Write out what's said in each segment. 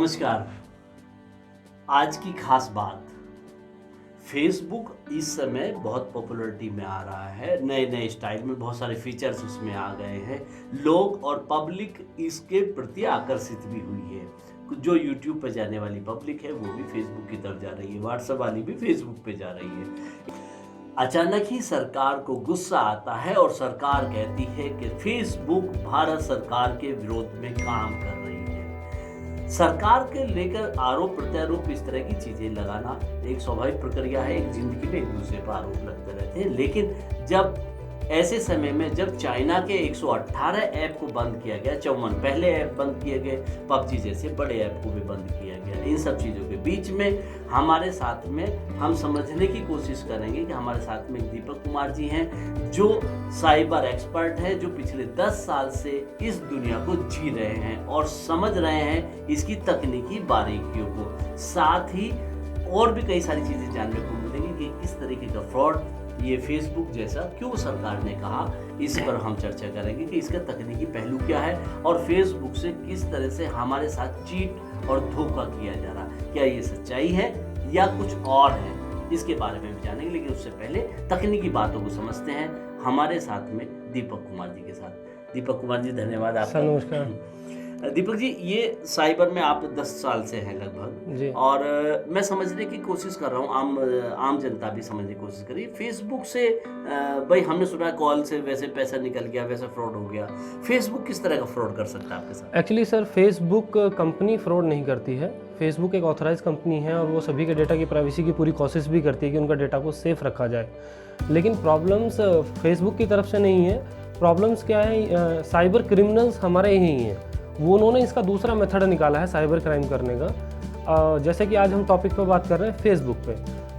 नमस्कार। आज की खास बात, फेसबुक इस समय बहुत पॉपुलरिटी में आ रहा है। नए नए स्टाइल में बहुत सारे फीचर्स उसमें आ गए हैं। लोग और पब्लिक इसके प्रति आकर्षित भी हुई है। जो यूट्यूब पे जाने वाली पब्लिक है वो भी फेसबुक की तरफ जा रही है, व्हाट्सएप वाली भी फेसबुक पे जा रही है। अचानक ही सरकार को गुस्सा आता है और सरकार कहती है कि फेसबुक भारत सरकार के विरोध में काम कर रही है। सरकार के लेकर आरोप प्रत्यारोप इस तरह की चीजें लगाना एक स्वाभाविक प्रक्रिया है। एक जिंदगी में एक दूसरे पर आरोप लगते रहते हैं। लेकिन जब ऐसे समय में जब चाइना के 118 ऐप को बंद किया गया, 54 पहले ऐप बंद किए गए, पबजी जैसे बड़े ऐप को भी बंद किया गया, इन सब चीज़ों के बीच में हमारे साथ में हम समझने की कोशिश करेंगे कि हमारे साथ में दीपक कुमार जी हैं जो साइबर एक्सपर्ट हैं, जो पिछले 10 साल से इस दुनिया को जी रहे हैं और समझ रहे हैं इसकी तकनीकी बारीकियों को। साथ ही और भी कई सारी चीज़ें जानने को मिलेंगी कि किस तरीके का फ्रॉड ये फेसबुक जैसा क्यों सरकार ने कहा, इस पर हम चर्चा करेंगे कि इसका तकनीकी पहलू क्या है और फेसबुक से किस तरह से हमारे साथ चीट और धोखा किया जा रहा है। क्या ये सच्चाई है या कुछ और है, इसके बारे में भी जानेंगे। लेकिन उससे पहले तकनीकी बातों को समझते हैं हमारे साथ में दीपक कुमार जी के साथ। दीपक कुमार जी, धन्यवाद आपका। नमस्कार दीपक जी, ये साइबर में आप 10 साल से हैं लगभग जी। और मैं समझने की कोशिश कर रहा हूँ, आम जनता भी समझने की कोशिश करी। फेसबुक से भाई हमने सुना कॉल से वैसे पैसा निकल गया, वैसे फ्रॉड हो गया। फेसबुक किस तरह का फ्रॉड कर सकता है आपके साथ? Actually sir, Facebook company fraud नहीं करती है। फेसबुक एक ऑथराइज कंपनी है और वो सभी के डेटा की प्राइवेसी की पूरी कोशिश भी करती है कि उनका डेटा को सेफ रखा जाए। लेकिन प्रॉब्लम्स फेसबुक की तरफ से नहीं है। प्रॉब्लम्स क्या है, साइबर क्रिमिनल्स हमारे यही हैं। वो उन्होंने इसका दूसरा मेथड निकाला है साइबर क्राइम करने का। जैसे कि आज हम टॉपिक पे बात कर रहे हैं फेसबुक पे,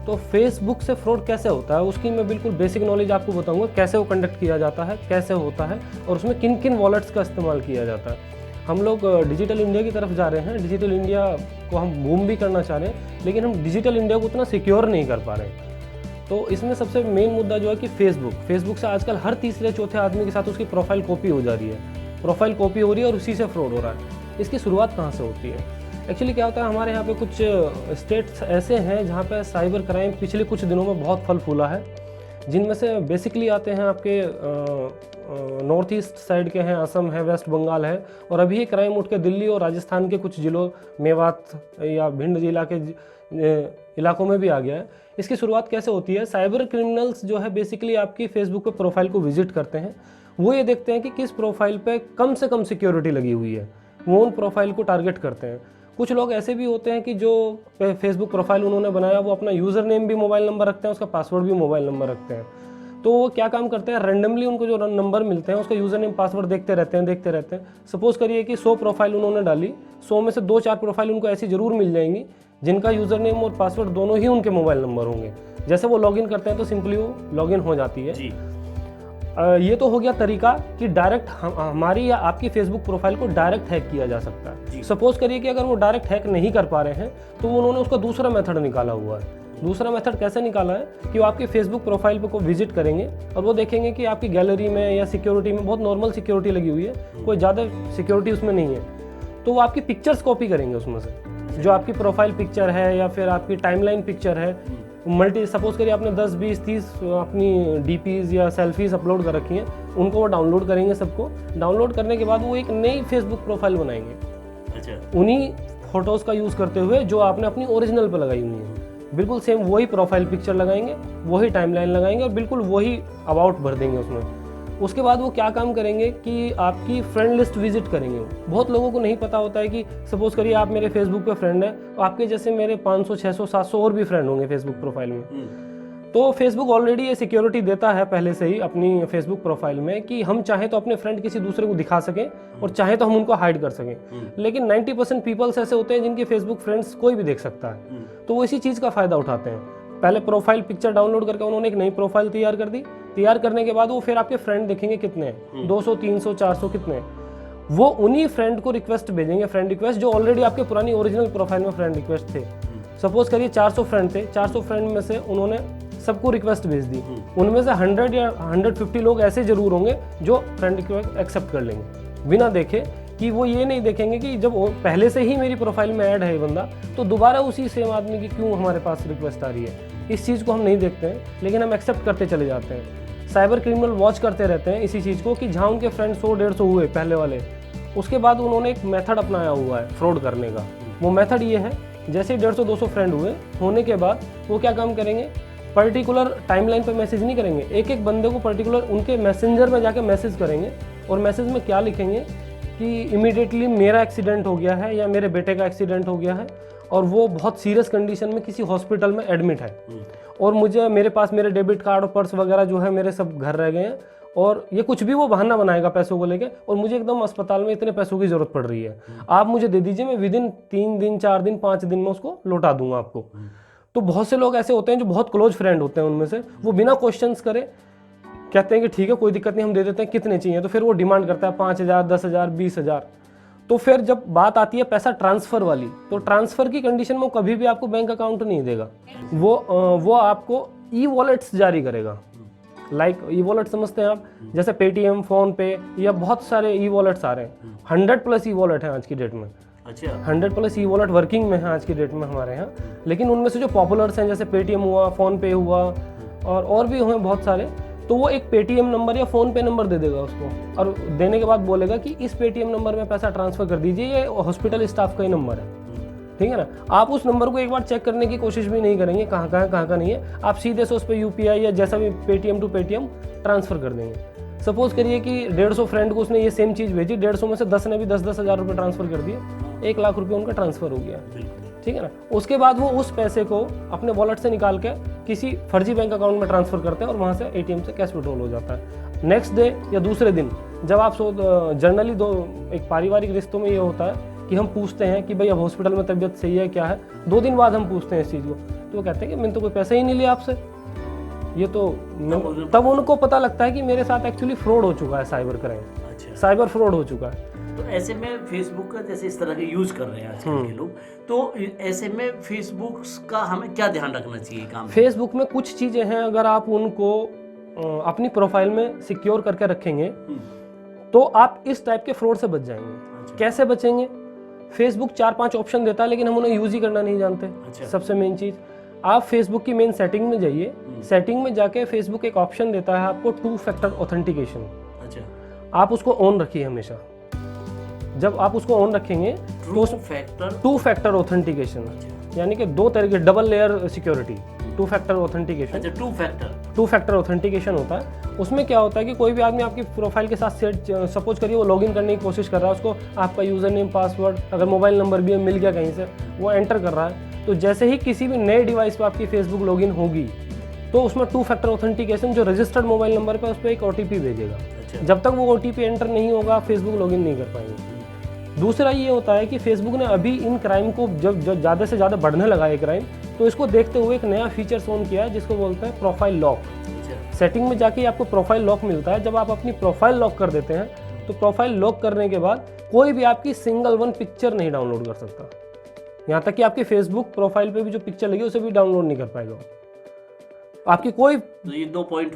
तो फेसबुक से फ्रॉड कैसे होता है उसकी मैं बिल्कुल बेसिक नॉलेज आपको बताऊंगा। कैसे वो कंडक्ट किया जाता है, कैसे होता है और उसमें किन किन वॉलेट्स का इस्तेमाल किया जाता है। हम लोग डिजिटल इंडिया की तरफ जा रहे हैं। डिजिटल इंडिया को हम बूम भी करना चाह रहे हैं, लेकिन हम डिजिटल इंडिया को उतना सिक्योर नहीं कर पा रहे हैं। तो इसमें सबसे मेन मुद्दा जो है कि फेसबुक से आजकल हर तीसरे चौथे आदमी के साथ उसकी प्रोफाइल कॉपी हो जा रही है। प्रोफाइल कॉपी हो रही है और उसी से फ्रॉड हो रहा है। इसकी शुरुआत कहाँ से होती है? एक्चुअली क्या होता है, हमारे यहाँ पे कुछ स्टेट्स ऐसे हैं जहाँ पे साइबर क्राइम पिछले कुछ दिनों में बहुत फल फूला है, जिनमें से बेसिकली आते हैं आपके नॉर्थ ईस्ट साइड के हैं, असम है, वेस्ट बंगाल है, और अभी ये क्राइम उठ के दिल्ली और राजस्थान के कुछ जिलों, मेवात या भिंड जिला के इलाकों में भी आ गया है। इसकी शुरुआत कैसे होती है? साइबर क्रिमिनल्स जो है बेसिकली आपकी फेसबुक पे प्रोफाइल को विजिट करते हैं। वो ये देखते हैं कि किस प्रोफाइल पे कम से कम सिक्योरिटी लगी हुई है, वो उन प्रोफाइल को टारगेट करते हैं। कुछ लोग ऐसे भी होते हैं कि जो फेसबुक प्रोफाइल उन्होंने बनाया वो अपना यूज़र नेम भी मोबाइल नंबर रखते हैं, उसका पासवर्ड भी मोबाइल नंबर रखते हैं। तो वो क्या काम करते हैं, रैंडमली उनको जो नंबर मिलते हैं उसका यूज़र नेम पासवर्ड देखते रहते हैं। सपोज करिए कि 100 प्रोफाइल उन्होंने डाली, 100 में से 2-4 प्रोफाइल उनको ऐसी ज़रूर मिल जाएंगी जिनका यूज़र नेम और पासवर्ड दोनों ही उनके मोबाइल नंबर होंगे। जैसे वो लॉगिन करते हैं तो सिंपली वो लॉगिन हो जाती है जी। ये तो हो गया तरीका कि डायरेक्ट हमारी या आपकी फेसबुक प्रोफाइल को डायरेक्ट हैक किया जा सकता है। सपोज करिए कि अगर वो डायरेक्ट हैक नहीं कर पा रहे हैं तो उन्होंने उसका दूसरा मेथड निकाला हुआ है। दूसरा मेथड कैसे निकाला है कि वो आपके फेसबुक प्रोफाइल पे को विजिट करेंगे और वो देखेंगे कि आपकी गैलरी में या सिक्योरिटी में बहुत नॉर्मल सिक्योरिटी लगी हुई है, कोई ज़्यादा सिक्योरिटी उसमें नहीं है। तो वो आपकी पिक्चर्स कॉपी करेंगे उसमें से, जो आपकी प्रोफाइल पिक्चर है या फिर आपकी टाइमलाइन पिक्चर है। सपोज करिए आपने 10, 20, 30 अपनी डीपीज या सेल्फीज अपलोड कर रखी हैं, उनको वो डाउनलोड करेंगे। सबको डाउनलोड करने के बाद वो एक नई फेसबुक प्रोफाइल बनाएंगे। अच्छा। उन्हीं फोटोज़ का यूज़ करते हुए जो आपने अपनी ओरिजिनल पर लगाई हुई है, बिल्कुल सेम वही प्रोफाइल पिक्चर लगाएंगे, वही टाइमलाइन लगाएंगे और बिल्कुल वही अबाउट भर देंगे उसमें। उसके बाद वो क्या काम करेंगे कि आपकी फ्रेंड लिस्ट विजिट करेंगे। बहुत लोगों को नहीं पता होता है कि सपोज करिए आप मेरे फेसबुक पे फ्रेंड हैं, तो आपके जैसे मेरे 500, 600, 700 और भी फ्रेंड होंगे फेसबुक प्रोफाइल में। तो फेसबुक ऑलरेडी ये सिक्योरिटी देता है पहले से ही अपनी फेसबुक प्रोफाइल में कि हम चाहे तो अपने फ्रेंड किसी दूसरे को दिखा सकें और चाहे तो हम उनको हाइड कर सकें। लेकिन 90% पीपल्स ऐसे होते हैं जिनके फेसबुक फ्रेंड्स कोई भी देख सकता है, तो वो इसी चीज़ का फ़ायदा उठाते हैं। पहले प्रोफाइल पिक्चर डाउनलोड करके उन्होंने एक नई प्रोफाइल तैयार कर दी। तैयार करने के बाद वो फिर आपके फ्रेंड देखेंगे कितने हैं, 200, 300, 400 कितने हैं। वो उन्हीं फ्रेंड को रिक्वेस्ट भेजेंगे, फ्रेंड रिक्वेस्ट, जो ऑलरेडी आपके पुरानी ओरिजिनल प्रोफाइल में फ्रेंड रिक्वेस्ट थे। सपोज करिए 400 फ्रेंड थे, 400 फ्रेंड में से उन्होंने सबको रिक्वेस्ट भेज दी। उनमें से 100 या 150 लोग ऐसे जरूर होंगे जो फ्रेंड रिक्वेस्ट एक्सेप्ट कर लेंगे बिना देखे कि वो ये नहीं देखेंगे कि जब पहले से ही मेरी प्रोफाइल में ऐड है ये बंदा, तो दोबारा उसी सेम आदमी की क्यों हमारे पास रिक्वेस्ट आ रही है। इस चीज़ को हम नहीं देखते हैं, लेकिन हम एक्सेप्ट करते चले जाते हैं। साइबर क्रिमिनल वॉच करते रहते हैं इसी चीज़ को कि जहाँ उनके फ्रेंड 100-150 हुए पहले वाले, उसके बाद उन्होंने एक मेथड अपनाया हुआ है फ्रॉड करने का। वो मेथड ये है, जैसे ही 150-200 फ्रेंड हुए होने के बाद वो क्या काम करेंगे, पर्टिकुलर टाइमलाइन पे मैसेज नहीं करेंगे, एक एक बंदे को पर्टिकुलर उनके मैसेंजर में जाके मैसेज करेंगे और मैसेज में क्या लिखेंगे कि इमीडिएटली मेरा एक्सीडेंट हो गया है या मेरे बेटे का एक्सीडेंट हो गया है और वो बहुत सीरियस कंडीशन में किसी हॉस्पिटल में एडमिट है और मेरे पास मेरे डेबिट कार्ड और पर्स वगैरह जो है मेरे सब घर रह गए हैं और ये कुछ भी वो बहाना बनाएगा पैसों को लेके और मुझे एकदम अस्पताल में इतने पैसों की ज़रूरत पड़ रही है, आप मुझे दे दीजिए, मैं विदिन 3 दिन 4 दिन 5 दिन में उसको लौटा दूंगा आपको। तो बहुत से लोग ऐसे होते हैं जो बहुत क्लोज फ्रेंड होते हैं, उनमें से वो बिना क्वेश्चंस करे कहते हैं कि ठीक है कोई दिक्कत नहीं हम दे देते हैं, कितने चाहिए, तो फिर वो डिमांड करता है 5,000 10,000 20,000। तो फिर जब बात आती है पैसा ट्रांसफ़र वाली, तो ट्रांसफ़र की कंडीशन में वो कभी भी आपको बैंक अकाउंट नहीं देगा, वो आपको ई वॉलेट्स जारी करेगा। लाइक ई वॉलेट समझते हैं आप, जैसे पेटीएम, फ़ोन पे या बहुत सारे ई वॉलेट्स आ रहे हैं, 100+ ई वॉलेट हैं आज की डेट में। अच्छा, 100+ ई वॉलेट वर्किंग में है आज की डेट में हमारे यहाँ, लेकिन उनमें से जो पॉपुलर्स हैं जैसे पेटीएम हुआ, फ़ोन पे हुआ और भी हुए बहुत सारे, तो वो एक पेटीएम नंबर या फ़ोन पे नंबर दे देगा उसको और देने के बाद बोलेगा कि इस पेटीएम नंबर में पैसा ट्रांसफ़र कर दीजिए, ये हॉस्पिटल स्टाफ का ही नंबर है, ठीक है ना। आप उस नंबर को एक बार चेक करने की कोशिश भी नहीं करेंगे कहाँ का नहीं है, आप सीधे से उस पर यूपीआई या जैसा भी पेटीएम टू पेटीएम ट्रांसफ़र कर देंगे। सपोज करिए कि 150 फ्रेंड को उसने ये सेम चीज़ भेजी, 150 में से 10 ने भी 10-10 हज़ार रुपये ट्रांसफ़र कर दिए, 1 लाख रुपये उनका ट्रांसफ़र हो गया, ठीक है ना। उसके बाद वो उस पैसे को अपने वॉलेट से निकाल के किसी फर्जी बैंक अकाउंट में ट्रांसफ़र करते हैं और वहाँ से एटीएम से कैश विड्रॉल हो जाता है। नेक्स्ट डे या दूसरे दिन जब आप जनरली एक पारिवारिक रिश्तों में ये होता है कि हम पूछते हैं कि भाई अब हॉस्पिटल में तबीयत सही है क्या है, 2 दिन बाद हम पूछते हैं इस चीज़ को, तो वो कहते हैं कि मैंने तो कोई पैसा ही नहीं लिया आपसे। ये तो तब उनको पता लगता है कि मेरे साथ एक्चुअली फ्रॉड हो चुका है, साइबर क्राइम, साइबर फ्रॉड हो चुका है। तो ऐसे में फेसबुक का जैसे इस तरह के यूज़ कर रहे हैं आजकल के लोग, तो ऐसे में फेसबुक का हमें क्या ध्यान रखना चाहिए काम? फेसबुक में कुछ चीज़ें हैं, अगर आप उनको अपनी प्रोफाइल में सिक्योर करके रखेंगे तो आप इस टाइप के फ्रॉड से बच जाएंगे। कैसे बचेंगे? फेसबुक 4-5 ऑप्शन देता है लेकिन हम उन्हें यूज़ ही करना नहीं जानते। सबसे मेन चीज़, आप फेसबुक की मेन सेटिंग में जाइए, सेटिंग में जाके फेसबुक एक ऑप्शन देता है आपको 2 फैक्टर ऑथेंटिकेशन। आप उसको ऑन रखिए हमेशा। जब आप उसको ऑन रखेंगे तो 2 फैक्टर ऑथेंटिकेशन, यानी कि 2 तरह के double layer security, 2 factor authentication. 2 factor authentication होता है। उसमें क्या होता है कि कोई भी आदमी आपकी प्रोफाइल के साथ सपोज करिए वो लॉगिन करने की कोशिश कर रहा है, उसको आपका यूज़र नेम, पासवर्ड, अगर मोबाइल नंबर भी मिल गया कहीं से, वो एंटर कर रहा है, तो जैसे ही किसी भी नए डिवाइस पर आपकी फेसबुक लॉगिन होगी तो उसमें 2 फैक्टर ऑथेंटिकेशन जो रजिस्टर्ड मोबाइल नंबर पर उस पर एक OTP भेजेगा। जब तक वो OTP एंटर नहीं होगा फेसबुक लॉगिन नहीं कर पाएंगे। दूसरा ये होता है कि फेसबुक ने अभी इन क्राइम को जब ज़्यादा से ज़्यादा बढ़ने लगा है क्राइम, तो इसको देखते हुए एक नया फीचर्स ऑन किया है जिसको बोलते हैं प्रोफाइल लॉक। सेटिंग में जाके आपको प्रोफाइल लॉक मिलता है। जब आप अपनी प्रोफाइल लॉक कर देते हैं तो प्रोफाइल लॉक करने के बाद कोई भी आपकी सिंगल वन पिक्चर नहीं डाउनलोड कर सकता, यहाँ तक कि आपकी फेसबुक प्रोफाइल पे भी जो पिक्चर लगी उसे भी डाउनलोड नहीं कर पाएगा आपकी कोई। तो ये 2 पॉइंट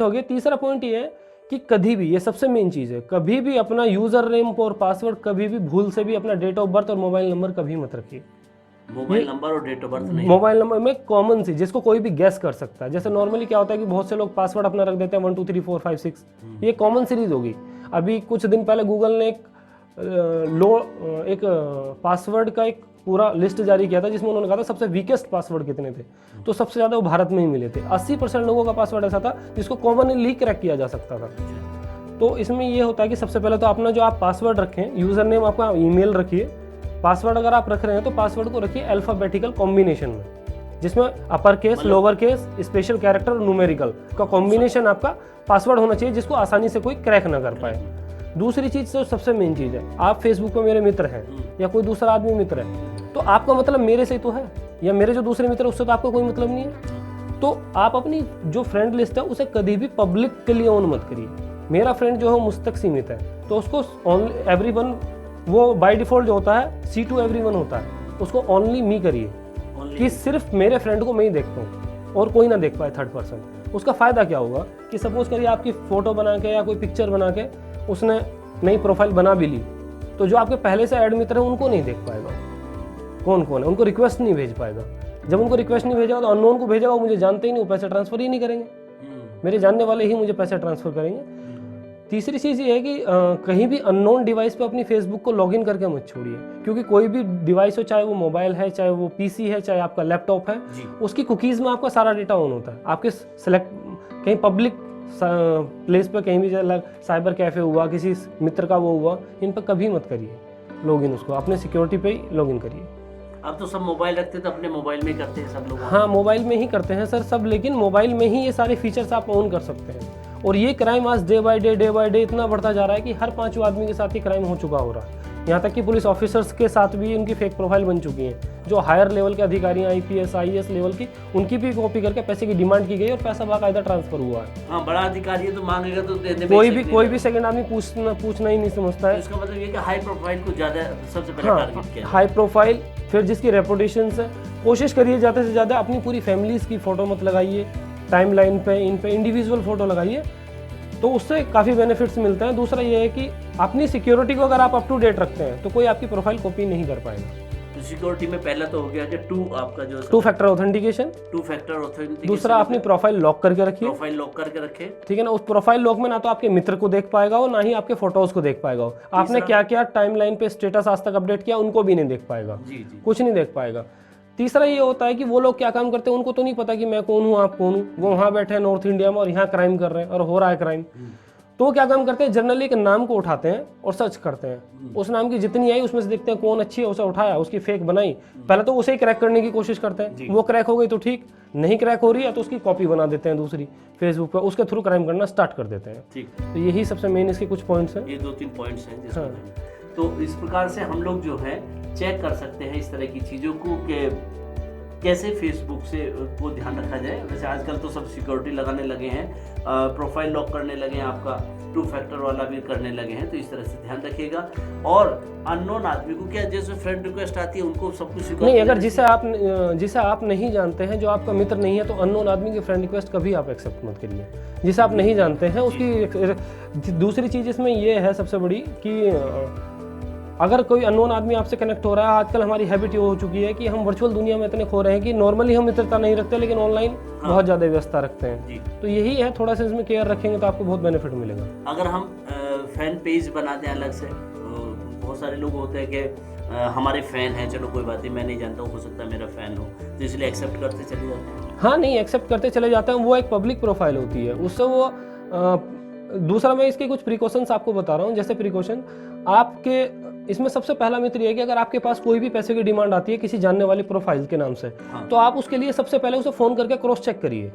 हो गए। तीसरा पॉइंट ये है कि कभी भी, ये सबसे मेन चीज़ है, कभी भी अपना यूज़र नेम और पासवर्ड कभी भी भूल से भी अपना डेट ऑफ बर्थ और मोबाइल नंबर कभी मत रखिए। मोबाइल नंबर और डेट ऑफ बर्थ नहीं, मोबाइल नंबर में कॉमन सी जिसको कोई भी गैस कर सकता है। जैसे नॉर्मली क्या होता है कि बहुत से लोग पासवर्ड अपना रख देते हैं 1 2 3 4 5 6, ये कॉमन सीरीज होगी। अभी कुछ दिन पहले गूगल ने एक पासवर्ड का एक पूरा लिस्ट जारी किया था जिसमें उन्होंने कहा था सबसे वीकेस्ट पासवर्ड कितने थे, तो सबसे ज़्यादा वो भारत में ही मिले थे। 80% लोगों का पासवर्ड ऐसा था जिसको कॉमनली क्रैक किया जा सकता था। तो इसमें ये होता है कि सबसे पहले तो अपना जो आप पासवर्ड रखें, यूज़र नेम आपका ईमेल रखिए, पासवर्ड अगर आप रख रहे हैं तो पासवर्ड को रखिए अल्फ़ाबेटिकल कॉम्बिनेशन में, जिसमें upper case, lower case, special character और न्यूमेरिकल का कॉम्बिनेशन आपका पासवर्ड होना चाहिए जिसको आसानी से कोई क्रैक ना कर पाए। दूसरी चीज़ तो सबसे मेन चीज़ है, आप फेसबुक पर मेरे मित्र हैं या कोई दूसरा आदमी मित्र है तो आपका मतलब मेरे से तो है, या मेरे जो दूसरे मित्र है उससे तो आपका कोई मतलब नहीं है। तो आप अपनी जो फ्रेंड लिस्ट है उसे कभी भी पब्लिक के लिए ऑन मत करिए। मेरा फ्रेंड जो है मुझ तक सीमित है, तो उसको एवरीवन, वो बाय डिफ़ॉल्ट जो होता है सी टू एवरीवन होता है, उसको ओनली मी करिए कि सिर्फ मेरे फ्रेंड को मैं ही देखता हूँ और कोई ना देख पाए थर्ड पर्सन। उसका फ़ायदा क्या होगा कि सपोज करिए आपकी फ़ोटो बना के या कोई पिक्चर बना के उसने नई प्रोफाइल बना भी ली, तो जो आपके पहले से ऐड मित्र हैं उनको नहीं देख पाएगा कौन कौन है, उनको रिक्वेस्ट नहीं भेज पाएगा। जब उनको रिक्वेस्ट नहीं भेजेगा तो अननोन को भेजेगा, वो मुझे जानते ही नहीं, वो पैसे ट्रांसफर ही नहीं करेंगे, मेरे जानने वाले ही मुझे पैसे ट्रांसफर करेंगे। तीसरी चीज़ ये है कि कहीं भी अननोन डिवाइस पे अपनी फेसबुक को लॉगिन करके मत छोड़िए, क्योंकि कोई भी डिवाइस हो, चाहे वो मोबाइल है, चाहे वो पीसी है, चाहे आपका लैपटॉप है, उसकी कुकीज़ में आपका सारा डेटा ऑन होता है। आपके सेलेक्ट कहीं पब्लिक प्लेस पे कहीं भी साइबर कैफ़े हुआ, किसी मित्र का वो हुआ, इन पर कभी मत करिए लॉगिन, उसको अपने सिक्योरिटी पे ही लॉगिन करिए। अब तो सब मोबाइल रखते हैं तो अपने मोबाइल में करते हैं सब लोग। हाँ, मोबाइल में ही करते हैं सर सब, लेकिन मोबाइल में ही ये सारे फीचर्स आप ऑन कर सकते हैं। और ये क्राइम आज डे बाय डे इतना बढ़ता जा रहा है कि हर 5वें आदमी के साथ ही क्राइम हो रहा है। यहाँ तक कि पुलिस ऑफिसर्स के साथ भी उनकी फेक प्रोफाइल बन चुकी हैं। जो हायर लेवल के अधिकारी हैं, IPS IAS लेवल की, उनकी भी कॉपी करके पैसे की डिमांड की गई और पैसा बाकायदा ट्रांसफर हुआ है। हाँ, बड़ा अधिकारी है तो मांगेगा तो देने में कोई भी सेकंड आदमी पूछना ही नहीं समझता है। इसका मतलब ये कि हाई प्रोफाइल को ज़्यादा सबसे पहले टारगेट किया। हाई प्रोफाइल, फिर जिसकी रेपुटेशन है, कोशिश करिए ज़्यादा से ज़्यादा अपनी पूरी फैमिलीज़ की फ़ोटो मत लगाइए टाइमलाइन पे, इन पे इंडिविजुअल फ़ोटो लगाइए, तो उससे काफ़ी बेनिफिट्स मिलते हैं। दूसरा ये है कि अपनी सिक्योरिटी को अगर आप अप टू डेट रखते हैं तो कोई आपकी प्रोफाइल कॉपी नहीं कर पाएगा। तो सिक्योरिटी में पहला तो हो गया कि टू फैक्टर ऑथेंटिकेशन, दूसरा अपनी प्रोफाइल लॉक करके रखिए, प्रोफाइल लॉक करके रखे, ठीक है ना। उस प्रोफाइल लॉक में ना तो आपके मित्र को देख पाएगा वो, ना ही आपके फोटोज को देख पाएगा। आपने क्या क्या टाइमलाइन पे स्टेटस आज तक अपडेट किया उनको भी नहीं देख पाएगा, कुछ नहीं देख पाएगा। तीसरा ये होता है कि वो लोग क्या काम करते हैं उनको तो नहीं पता कि मैं कौन हूँ, आप कौन हूँ। वो वहाँ बैठे हैं नॉर्थ इंडिया में और यहाँ क्राइम कर रहे हैं और हो रहा है क्राइम, तो वो क्या काम करते हैं, जनरली एक नाम को उठाते हैं और सर्च करते हैं। उस नाम की जितनी आई उसमें से देखते हैं कौन अच्छी है, उसे उठाया, उसकी फेक बनाई, पहले तो उसे ही क्रैक करने की कोशिश करते हैं। वो क्रैक हो गई तो ठीक, नहीं क्रैक हो रही है तो उसकी कॉपी बना देते हैं दूसरी फेसबुक पर, उसके थ्रू क्राइम करना स्टार्ट कर देते हैं। ठीक, तो यही सबसे मेन इसके कुछ पॉइंट्स हैं, ये 2-3 पॉइंट्स हैं। हाँ। तो इस प्रकार से हम लोग जो है चेक कर सकते हैं इस तरह की चीज़ों को कि कैसे फेसबुक से को ध्यान रखा जाए। वैसे आजकल तो सब सिक्योरिटी लगाने लगे हैं, प्रोफाइल लॉक करने लगे हैं, आपका 2 फैक्टर वाला भी करने लगे हैं, तो इस तरह से ध्यान रखिएगा। और अननोन आदमी को क्या, जैसे फ्रेंड रिक्वेस्ट आती है उनको सब कुछ नहीं, अगर जिसे आप नहीं जानते हैं, जो आपका मित्र नहीं है, तो अननोन आदमी की फ्रेंड रिक्वेस्ट कभी आप एक्सेप्ट मत करिए। जिसे आप नहीं जानते हैं उसकी दूसरी चीज़ इसमें यह है सबसे बड़ी कि अगर कोई अननोन आदमी आपसे कनेक्ट हो रहा है, आजकल हमारी हैबिट ये हो चुकी है कि हम वर्चुअल दुनिया में इतने खो रहे हैं कि नॉर्मली हम मित्रता नहीं रखते, लेकिन ऑनलाइन बहुत ज़्यादा व्यवस्था रखते हैं। तो यही है, थोड़ा सा इसमें केयर रखेंगे तो आपको बहुत बेनिफिट मिलेगा। अगर हम फैन पेज बनाते हैं अलग से, बहुत सारे लोग होते हैं कि हमारे फ़ैन हैं, चलो कोई बात नहीं, मैं नहीं जानता हूँ, हो सकता है मेरा फ़ैन हो, तो इसलिए एक्सेप्ट करते चले जाते हैं। हाँ, नहीं एक्सेप्ट करते चले जाते हैं, वो एक पब्लिक प्रोफाइल होती है, उससे वो दूसरा मैं इसके कुछ प्रिकॉशंस आपको बता रहा हूँ। जैसे प्रिकॉशन आपके इसमें सबसे पहला मित्र ये है कि अगर आपके पास कोई भी पैसे की डिमांड आती है किसी जानने वाली प्रोफाइल के नाम से, तो आप उसके लिए सबसे पहले उसे फ़ोन करके क्रॉस चेक करिए।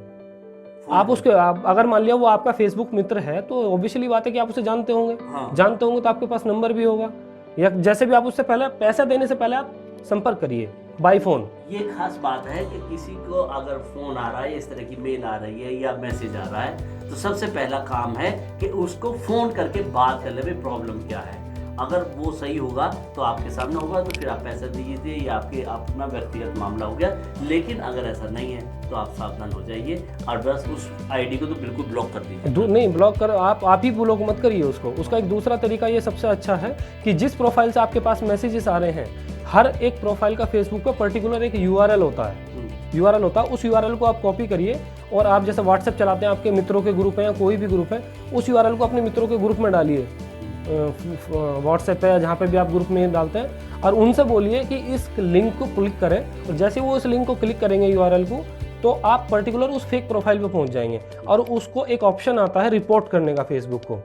अगर मान लिया वो आपका फेसबुक मित्र है तो ऑब्वियसली बात है कि आप उसे जानते होंगे, जानते होंगे तो आपके पास नंबर भी होगा, या जैसे भी आप उससे पहले पैसा देने से पहले आप संपर्क करिए बाय फोन। ये खास बात है कि किसी को अगर फोन आ रहा है, इस तरह की मेल आ रही है या मैसेज आ रहा है, तो सबसे पहला काम है कि उसको फोन करके बात कर ले, भाई प्रॉब्लम क्या है। अगर वो सही होगा तो आपके सामने होगा, तो फिर आप पैसा दीजिए, या आपके अपना व्यक्तिगत मामला हो गया। लेकिन अगर ऐसा नहीं है तो आप सावधान हो जाइए और बस उस आईडी को तो बिल्कुल ब्लॉक कर दीजिए। नहीं, ब्लॉक कर आप ही ब्लॉक मत करिए उसको। उसका एक दूसरा तरीका ये सबसे अच्छा है कि जिस प्रोफाइल से आपके पास मैसेजेस आ रहे हैं, हर एक प्रोफाइल का फेसबुक पर पर्टिकुलर एक URL होता है। उस URL को आप कॉपी करिए और आप जैसे व्हाट्सएप चलाते हैं, आपके मित्रों के ग्रुप है या कोई भी ग्रुप है, उस URL को अपने मित्रों के ग्रुप में डालिए, व्हाट्सएप पे या जहाँ पे भी आप ग्रुप में डालते हैं, और उनसे बोलिए कि इस लिंक को क्लिक करें। और जैसे वो उस लिंक को क्लिक करेंगे URL को, तो आप पर्टिकुलर उस फेक प्रोफाइल पे पहुंच जाएंगे। और उसको एक ऑप्शन आता है रिपोर्ट करने का फेसबुक को,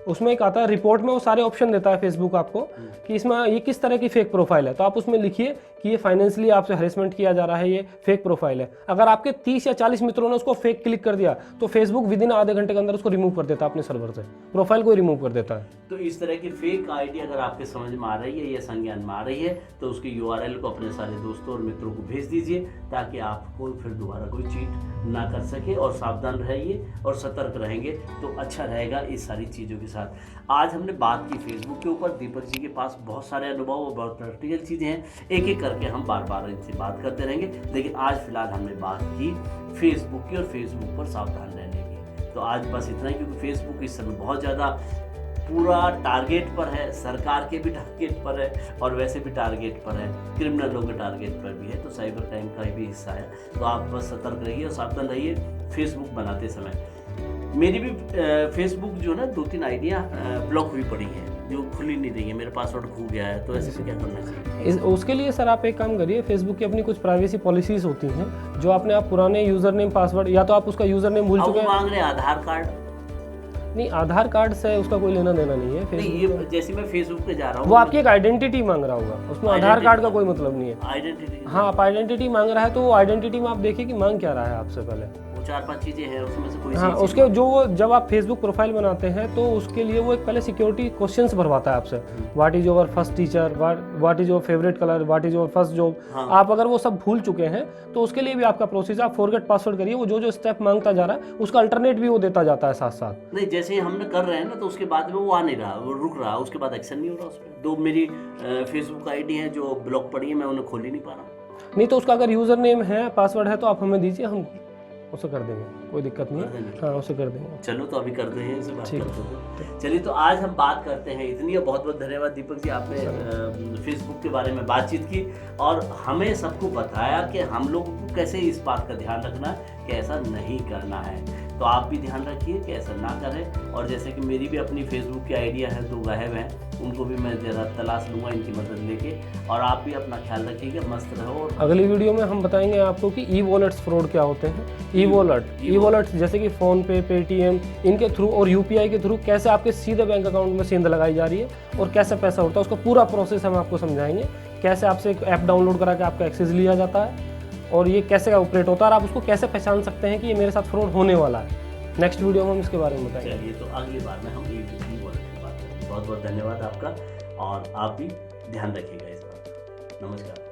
उसमें एक आता है रिपोर्ट में, वो सारे ऑप्शन देता है फेसबुक आपको कि इसमें ये किस तरह की फेक प्रोफाइल है। तो आप उसमें लिखिए कि ये फाइनेंशियली आपसे हरेसमेंट किया जा रहा है, ये फेक प्रोफाइल है। अगर आपके 30 या 40 मित्रों ने उसको फेक क्लिक कर दिया तो फेसबुक विद इन आधे घंटे के अंदर उसको रिमूव कर देता है अपने सर्वर से, प्रोफाइल को रिमूव कर देता है। तो इस तरह की फेक आईडी अगर आपके समझ में आ रही है या संज्ञान में आ रही है, तो उसकी URL को अपने सारे दोस्तों और मित्रों को भेज दीजिए, ताकि आपको फिर दोबारा कोई चीट ना कर सके। और सावधान रहिए और सतर्क रहेंगे तो अच्छा रहेगा इस सारी चीज़ों के साथ। आज हमने बात की फेसबुक के ऊपर। दीपक जी के पास बहुत सारे अनुभव और बहुत प्रैक्टिकल चीज़ें हैं, एक एक करके हम बार बार इनसे बात करते रहेंगे। लेकिन आज फिलहाल हमने बात की फेसबुक की और फेसबुक पर सावधान रहने की। तो आज बस इतना ही, क्योंकि फेसबुक इस समय बहुत ज़्यादा पूरा टारगेट पर है, सरकार के भी टारगेट पर है और वैसे भी टारगेट पर है, क्रिमिनलों के टारगेट पर भी है, तो साइबर क्राइम का भी हिस्सा है। तो आप बस सतर्क रहिए और सावधान रहिए फेसबुक बनाते समय। मेरी भी फेसबुक जो ना 2-3 आइडिया ब्लॉक हुई पड़ी है, जो खुली नहीं रही है, मेरा पासवर्ड खो गया है, तो ऐसे में क्या करना चाहिए? उसके लिए सर आप एक काम करिए, फेसबुक की अपनी कुछ प्राइवेसी पॉलिसीज़ होती हैं, जो आपने आप पुराने यूज़र नेम पासवर्ड, या तो आप उसका यूज़र नेम भूल अब चुके वो हैं। मांग रहे हैं आधार कार्ड। नहीं, आधार कार्ड से उसका कोई लेना देना नहीं है। नहीं, ये जैसे मैं फेसबुक पे जा रहा हूँ, वो आपकी एक आइडेंटिटी मांग रहा होगा, उसमें आधार कार्ड का कोई मतलब नहीं है। आइडेंटिटी, हाँ, आप आइडेंटिटी मांग रहा है तो वो आइडेंटिटी में आप देखिए कि मांग क्या रहा है आपसे पहले। वो 4-5 चीजें हैं, उसमें से कोई हाँ, सी चीज़ उसके जो जब आप फेसबुक प्रोफाइल बनाते हैं तो उसके लिए वो एक पहले सिक्योरिटी क्वेश्चंस भरवाता है आपसे। What is your first teacher, what is your favourite colour, what is your first job. हाँ। आप अगर वो सब भूल चुके हैं तो उसके लिए भी आपका प्रोसेस, आप फॉरगेट पासवर्ड करिए, वो जो स्टेप मांगता जा रहा है उसका अल्टरनेट भी वो देता जाता है साथ साथ। नहीं, जैसे ही हमने कर रहे हैं ना, तो उसके बाद में वो आ नहीं रहा, वो रुक रहा, उसके बाद एक्शन नहीं हो रहा उस पर। 2 मेरी फेसबुक आईडी है जो ब्लॉक पड़ी है, मैं उन्हें खोल ही नहीं पा रहा। नहीं तो उसका अगर यूज़र नेम है, पासवर्ड है, तो आप हमें दीजिए, हम उसे कर देंगे, कोई दिक्कत नहीं है। हाँ, उसे कर देंगे। चलो, तो अभी करते हैं, इसे बात ठीक। करते हैं। चलिए, तो आज हम बात करते हैं इतनी। बहुत बहुत धन्यवाद दीपक जी, आपने फेसबुक के बारे में बातचीत की और हमें सबको बताया कि हम लोगों को कैसे इस बात का ध्यान रखना है कि ऐसा नहीं करना है। तो आप भी ध्यान रखिए कि ऐसा ना करें। और जैसे कि मेरी भी अपनी फेसबुक की आइडिया है, 2 गायब हैं, उनको भी मैं ज़रा तलाश लूँगा इनकी मदद लेके। और आप भी अपना ख्याल रखिएगा, मस्त रहो। और अगली वीडियो में हम बताएंगे आपको कि ई वॉलेट्स फ्रॉड क्या होते हैं। ई वॉलेट्स जैसे कि फ़ोन पे, पेटीएम, इनके थ्रू और यूपीआई के थ्रू कैसे आपके सीधे बैंक अकाउंट में सेंध लगाई जा रही है और कैसे पैसा उठता है, उसका पूरा प्रोसेस हम आपको समझाएंगे। कैसे आपसे एक ऐप डाउनलोड करा के आपका एक्सेस लिया जाता है और ये कैसे ऑपरेट होता है और आप उसको कैसे पहचान सकते हैं कि ये मेरे साथ फ्रॉड होने वाला है। नेक्स्ट वीडियो में हम इसके बारे में बताएंगे। चलिए, तो अगली बार में हम ई वॉलेट की बात करेंगे। बहुत बहुत धन्यवाद आपका, और आप भी ध्यान रखिएगा इस बात का। नमस्कार।